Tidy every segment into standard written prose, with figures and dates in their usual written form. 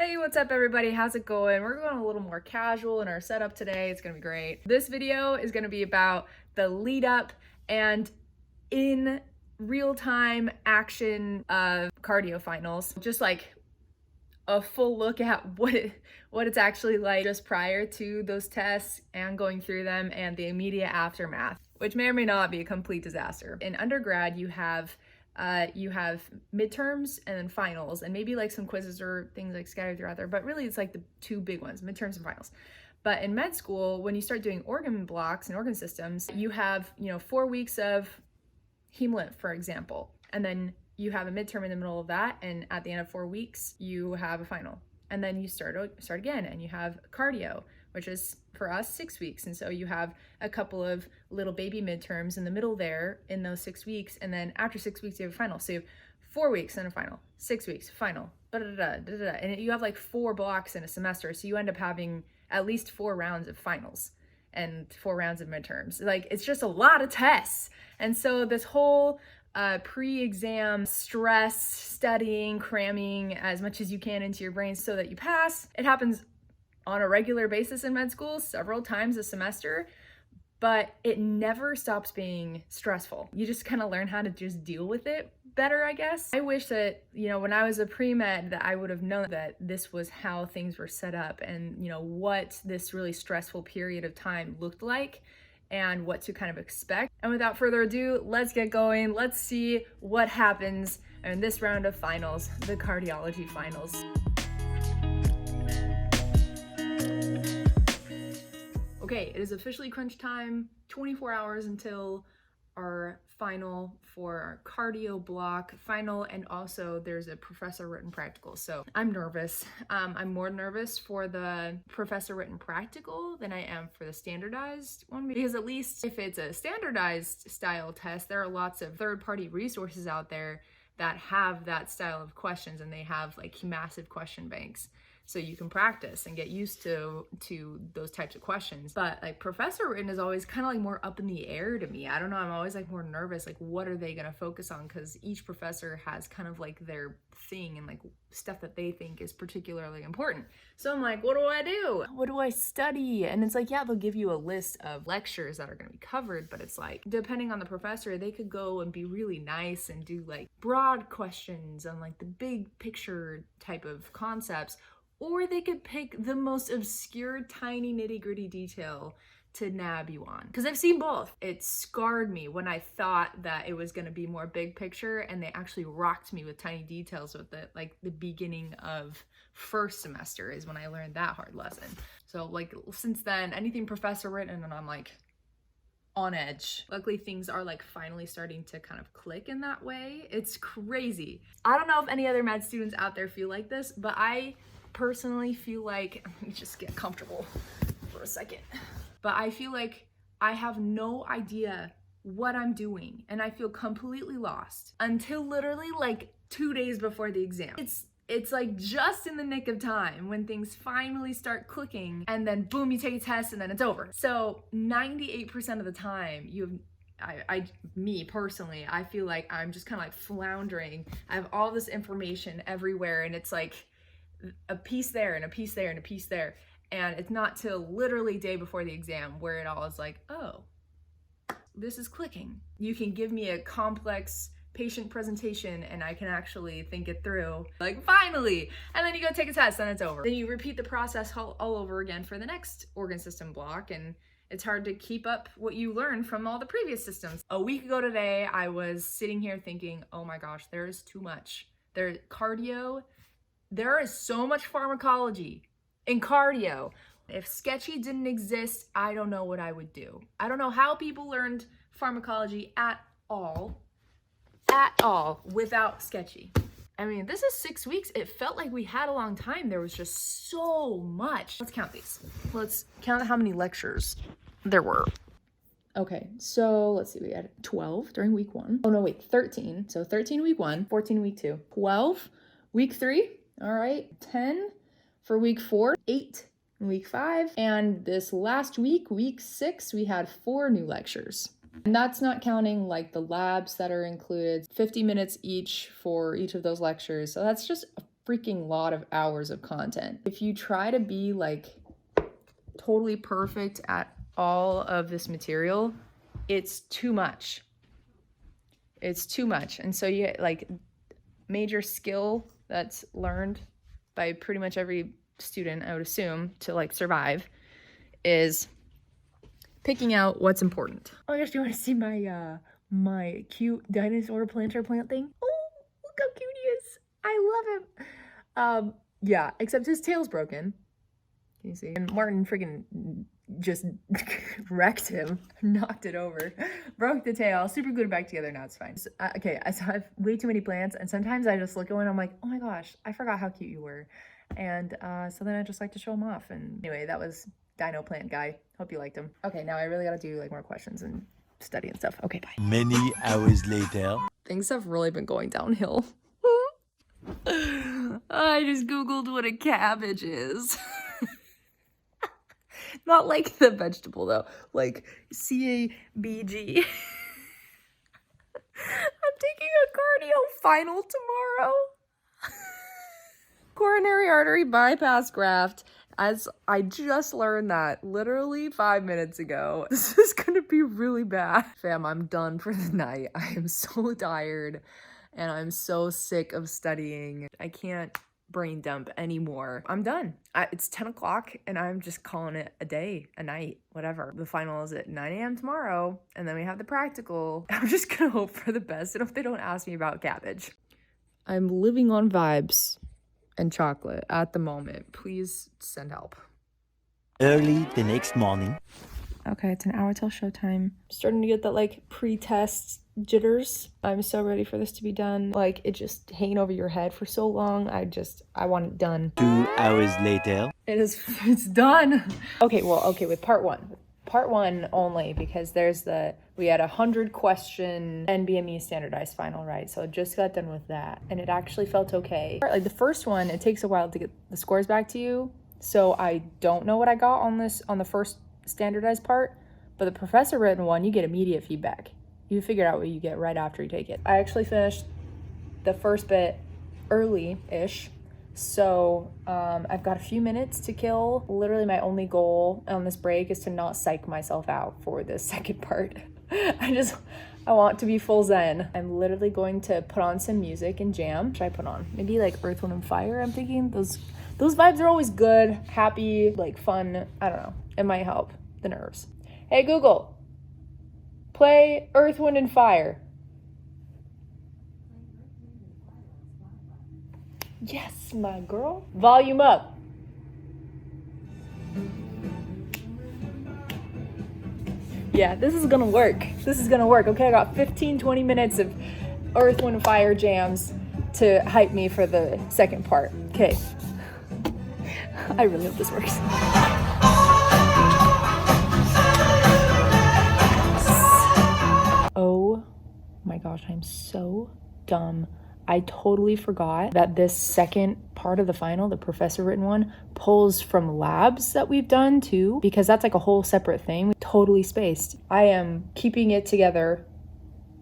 Hey, what's up everybody? How's it going? We're going a little more casual in our setup today. It's gonna be great. This video is gonna be about the lead up and in real-time action of cardio finals. Just like a full look at what it's actually like just prior to those tests and going through them and the immediate aftermath, which may or may not be a complete disaster. In undergrad, you have midterms and then finals, and maybe like some quizzes or things like scattered throughout there, but really it's like the two big ones, midterms and finals. But in med school, when you start doing organ blocks and organ systems, you have 4 weeks of hem-lymph, for example, and then you have a midterm in the middle of that, and at the end of 4 weeks you have a final, and then you start again, and you have cardio, which is for us 6 weeks, and so you have a couple of little baby midterms in the middle there in those 6 weeks, and then after 6 weeks you have a final. So you have 4 weeks and a final, 6 weeks, final, and you have like 4 blocks in a semester, so you end up having at least 4 rounds of finals and 4 rounds of midterms. Like, it's just a lot of tests. And so this whole pre-exam stress, studying, cramming as much as you can into your brain so that you pass, it happens on a regular basis in med school, several times a semester, but it never stops being stressful. You just kind of learn how to just deal with it better, I guess. I wish that, when I was a pre-med, that I would have known that this was how things were set up, and what this really stressful period of time looked like and what to kind of expect. And without further ado, let's get going. Let's see what happens in this round of finals, the cardiology finals. Okay, it is officially crunch time, 24 hours until our final for our cardio block final, and also there's a professor written practical. So I'm nervous. I'm more nervous for the professor written practical than I am for the standardized one, because at least if it's a standardized style test, there are lots of third-party resources out there that have that style of questions, and they have like massive question banks, so you can practice and get used to those types of questions. But like professor written is always kind of like more up in the air to me. I don't know, I'm always like more nervous, like what are they gonna focus on, because each professor has kind of like their thing and like stuff that they think is particularly important. So I'm like, what do I do? What do I study? And it's like, yeah, they'll give you a list of lectures that are gonna be covered, but it's like, depending on the professor, they could go and be really nice and do like broad questions on like the big picture type of concepts, or they could pick the most obscure, tiny, nitty-gritty detail to nab you on. Because I've seen both. It scarred me when I thought that it was going to be more big picture, and they actually rocked me with tiny details with it. Like the beginning of first semester is when I learned that hard lesson. So like since then, anything professor written, and I'm like on edge. Luckily, things are like finally starting to kind of click in that way. It's crazy. I don't know if any other med students out there feel like this, but I personally feel like, let me just get comfortable for a second, but I feel like I have no idea what I'm doing, and I feel completely lost until literally like 2 days before the exam. It's like just in the nick of time when things finally start clicking, and then boom, you take a test and then it's over. So 98% of the time me personally, I feel like I'm just kind of like floundering. I have all this information everywhere, and it's like a piece there and a piece there and a piece there, and it's not till literally day before the exam where it all is like, oh, this is clicking. You can give me a complex patient presentation and I can actually think it through, like finally, and then you go take a test and it's over. Then you repeat the process all over again for the next organ system block, and it's hard to keep up what you learned from all the previous systems. A week ago today, I was sitting here thinking, oh my gosh, there is too much. There is so much pharmacology in cardio. If sketchy didn't exist, I don't know what I would do. I don't know how people learned pharmacology at all without sketchy. I mean, this is 6 weeks. It felt like we had a long time. There was just so much. Let's count these. Let's count how many lectures there were. Okay, so let's see, we had 12 during week 1. Oh no, wait, 13. So 13 week 1, 14 week 2, 12 week 3. All right, 10 for week 4, 8 in week 5, and this last week, week 6, we had 4 new lectures. And that's not counting like the labs that are included, 50 minutes each for each of those lectures. So that's just freaking lot of hours of content. If you try to be like totally perfect at all of this material, it's too much. It's too much. And so you get like major skill that's learned by pretty much every student, I would assume, to like survive, is picking out what's important. Oh my gosh, do you want to see my my cute dinosaur planter plant thing? Oh, look how cute he is. I love him. Yeah, except his tail's broken. Can you see? And Martin freaking just wrecked him, knocked it over, broke the tail, super glued it back together, now it's fine. So, okay, so I have way too many plants, and sometimes I just look at one and I'm like, oh my gosh, I forgot how cute you were. And so then I just like to show them off. And anyway, that was Dino Plant Guy. Hope you liked him. Okay, now I really gotta do like more questions and study and stuff. Okay, bye. Many hours later. Things have really been going downhill. I just Googled what a cabbage is. Not like the vegetable though, like CABG. I'm taking a cardio final tomorrow. Coronary artery bypass graft. As I just learned that literally 5 minutes ago. This is gonna be really bad. Fam, I'm done for the night. I am so tired and I'm so sick of studying. I can't brain dump anymore. I'm done. It's 10 o'clock and I'm just calling it a day, a night, whatever. The final is at 9 a.m. tomorrow and then we have the practical. I'm just gonna hope for the best and hope they don't ask me about cabbage. I'm living on vibes and chocolate at the moment. Please send help. Early the next morning. Okay, it's an hour till showtime. Starting to get that like pre-test jitters. I'm so ready for this to be done. Like it just hanging over your head for so long. I want it done. 2 hours later. It's done. Okay, with part one only, because we had 100 question NBME standardized final, right? So just got done with that and it actually felt okay. Like the first one, it takes a while to get the scores back to you. So I don't know what I got on the first standardized part, but the professor written one, you get immediate feedback. You figure out what you get right after you take it. I actually finished the first bit early-ish. So I've got a few minutes to kill. Literally my only goal on this break is to not psych myself out for the second part. I want to be full zen. I'm literally going to put on some music and jam. What should I put on? Maybe like Earth, Wind and Fire, I'm thinking. Those vibes are always good, happy, like fun. I don't know. It might help the nerves. Hey Google, play Earth, Wind and Fire. Yes, my girl. Volume up. Yeah, this is gonna work. Okay, I got 15-20 minutes of Earth, Wind, and Fire jams to hype me for the second part. Okay. I really hope this works. Oh my gosh, I'm so dumb. I totally forgot that this second part of the final, the professor written one, pulls from labs that we've done too, because that's like a whole separate thing. We totally spaced. I am keeping it together.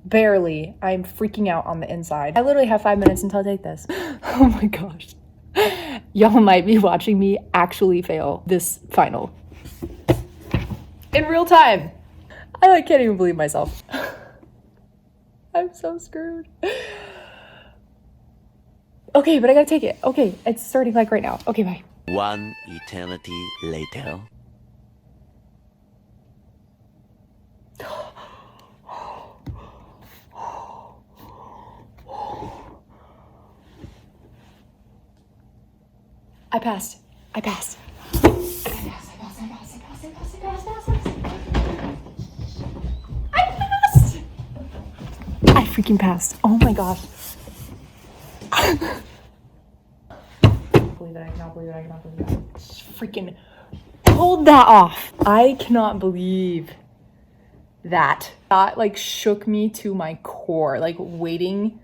Barely. I'm freaking out on the inside. I literally have 5 minutes until I take this. Oh my gosh. Y'all might be watching me actually fail this final. In real time. I can't even believe myself. I'm so screwed. Okay, but I gotta take it. Okay, it's starting like right now. Okay, bye. 1 eternity later. I passed. I freaking passed. Oh my gosh. I cannot believe it. Freaking pulled that off. I cannot believe that. That like shook me to my core. Like waiting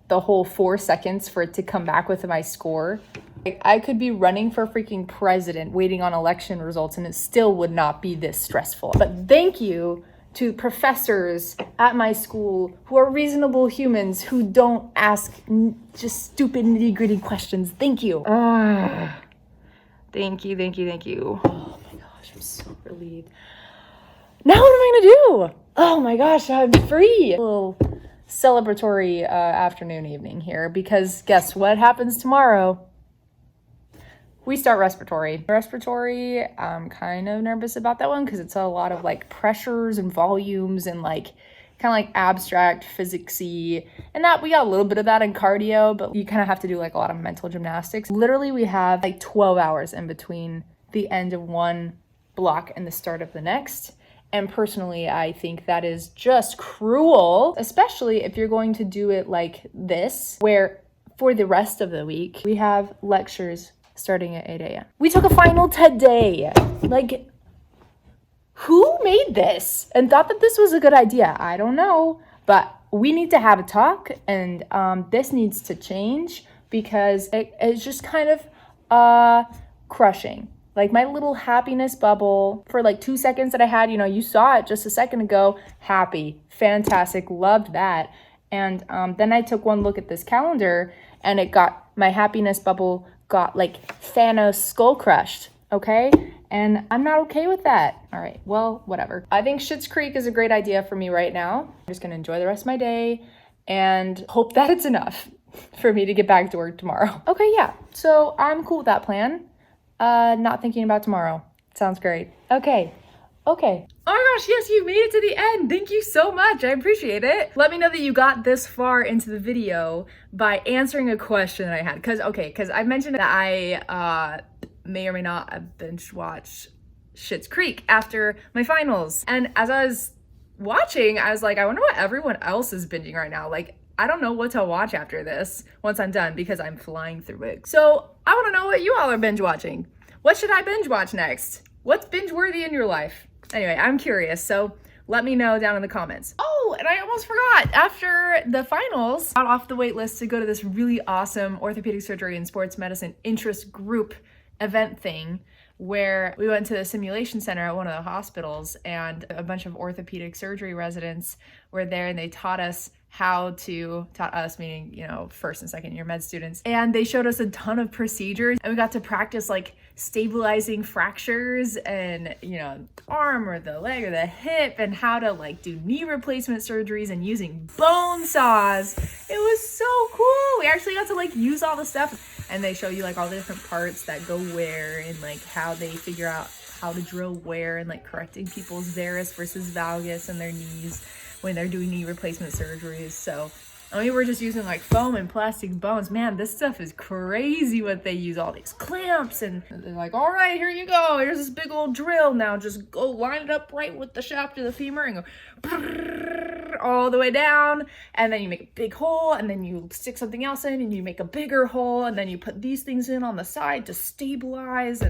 the whole 4 seconds for it to come back with my score. Like, I could be running for freaking president waiting on election results and it still would not be this stressful. But thank you to professors at my school who are reasonable humans who don't ask just stupid nitty-gritty questions. Thank you. Thank you, thank you, thank you. Oh my gosh, I'm so relieved. Now what am I gonna do? Oh my gosh, I'm free. A little celebratory afternoon, evening here, because guess what happens tomorrow? We start respiratory. Respiratory, I'm kind of nervous about that one because it's a lot of like pressures and volumes and like kind of like abstract physics-y. And that we got a little bit of that in cardio, but you kind of have to do like a lot of mental gymnastics. Literally, we have like 12 hours in between the end of one block and the start of the next. And personally, I think that is just cruel, especially if you're going to do it like this, where for the rest of the week, we have lectures starting at 8 a.m. We took a final today. Like, who made this and thought that this was a good idea? I don't know, but we need to have a talk, and this needs to change because it's just kind of crushing. Like my little happiness bubble for like 2 seconds that I had, you know, you saw it just a second ago. Happy, fantastic, loved that. And then I took one look at this calendar and it got, my happiness bubble got like Thanos skull crushed, okay? And I'm not okay with that. All right, well, whatever. I think Schitt's Creek is a great idea for me right now. I'm just gonna enjoy the rest of my day and hope that it's enough for me to get back to work tomorrow. Okay, yeah, so I'm cool with that plan. Not thinking about tomorrow. Sounds great. Okay. Oh my gosh, yes, you made it to the end. Thank you so much. I appreciate it. Let me know that you got this far into the video by answering a question that I had. Because I mentioned that I may or may not have binge watched Schitt's Creek after my finals. And as I was watching, I was like, I wonder what everyone else is binging right now. Like, I don't know what to watch after this once I'm done because I'm flying through it. So I want to know what you all are binge watching. What should I binge watch next? What's binge worthy in your life? Anyway, I'm curious, so let me know down in the comments. Oh, and I almost forgot. After the finals, got off the wait list to go to this really awesome orthopedic surgery and sports medicine interest group event thing where we went to the simulation center at one of the hospitals, and a bunch of orthopedic surgery residents were there, and they taught us meaning, you know, first and second year med students. And they showed us a ton of procedures, and we got to practice like stabilizing fractures and, you know, the arm or the leg or the hip, and how to like do knee replacement surgeries and using bone saws. It was so cool. We actually got to like use all the stuff, and they show you like all the different parts that go where, and like how they figure out how to drill where, and like correcting people's varus versus valgus in their knees when they're doing knee replacement surgeries. So I mean, we're just using like foam and plastic bones. Man, this stuff is crazy what they use, all these clamps, and they're like, all right, here you go. Here's this big old drill. Now just go line it up right with the shaft of the femur and go all the way down. And then you make a big hole, and then you stick something else in, and you make a bigger hole, and then you put these things in on the side to stabilize.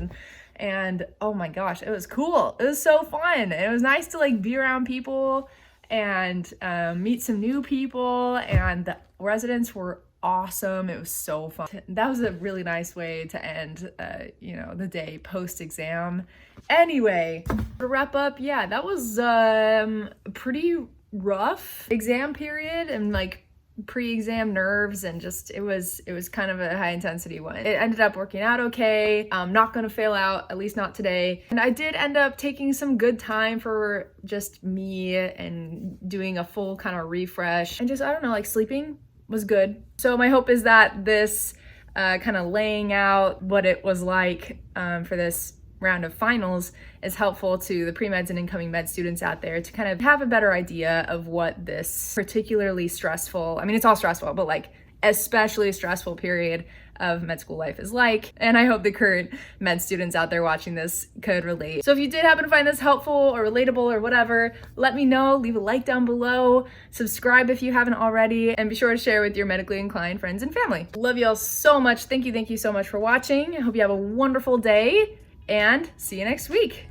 And oh my gosh, it was cool. It was so fun. It was nice to like be around people and meet some new people, and the residents were awesome. It was so fun. That was a really nice way to end you know, the day post-exam. Anyway, to wrap up, yeah, that was a pretty rough exam period, and like pre-exam nerves, and just it was kind of a high intensity one. It ended up working out okay. I'm not gonna fail out, at least not today. And I did end up taking some good time for just me and doing a full kind of refresh, and just, I don't know, like sleeping was good. So my hope is that this kind of laying out what it was like for this round of finals is helpful to the pre-meds and incoming med students out there to kind of have a better idea of what this particularly stressful, I mean, it's all stressful, but like especially stressful period of med school life is like. And I hope the current med students out there watching this could relate. So if you did happen to find this helpful or relatable or whatever, let me know. Leave a like down below, subscribe if you haven't already, and be sure to share with your medically inclined friends and family. Love you all so much. Thank you so much for watching. I hope you have a wonderful day, and see you next week.